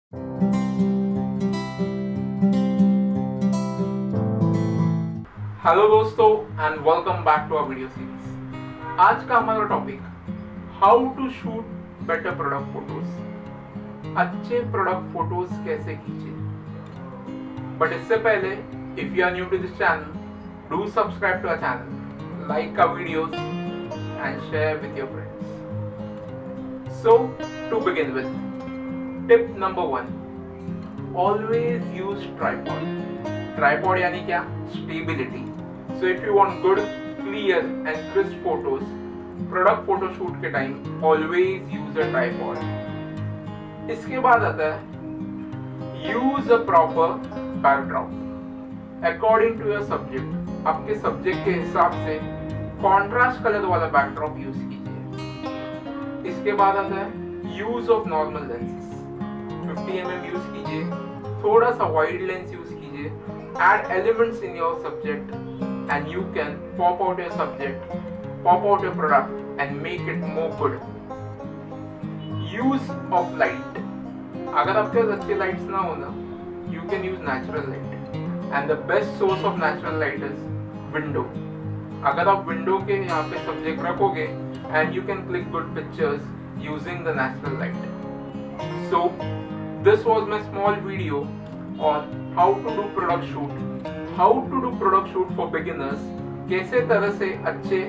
Hello दोस्तों and welcome back to our video series. आज का हमारा topic how to shoot better product photos. अच्छे प्रोडक्ट फोटोज कैसे खींचे। बट इससे पहले if you are new to this channel do subscribe to our channel, like our videos and share with your friends. So to begin with tip number 1, always use tripod यानी क्या? Stability. So if you want good, clear and crisp photos, product photo shoot के time always use a tripod. इसके बाद आता है use a proper backdrop according to your subject. आपके subject के हिसाब से कॉन्ट्रास्ट कलर वाला बैकड्रॉप यूज कीजिए। इसके बाद आता है use of normal lenses. 50 mm use कीजिए, थोड़ा सा वाइड लेंस यूज कीजिए। add elements in your subject and you can pop out your subject, pop out your product and make it more good. Use of light. अगर आपके पास अच्छे lights ना हो ना, you can use natural light and the best source of natural light is window. अगर आप window के यहाँ पे सब्जेक्ट रखोगे and you can click good pictures using the natural light. So this was my small video on how to do product shoot, how to do product shoot for beginners, कैसे तरह से अच्छे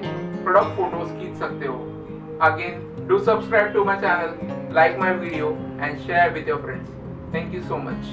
product photos खींच सकते हो। Again, do subscribe to my channel, like my video and share with your friends. Thank you so much.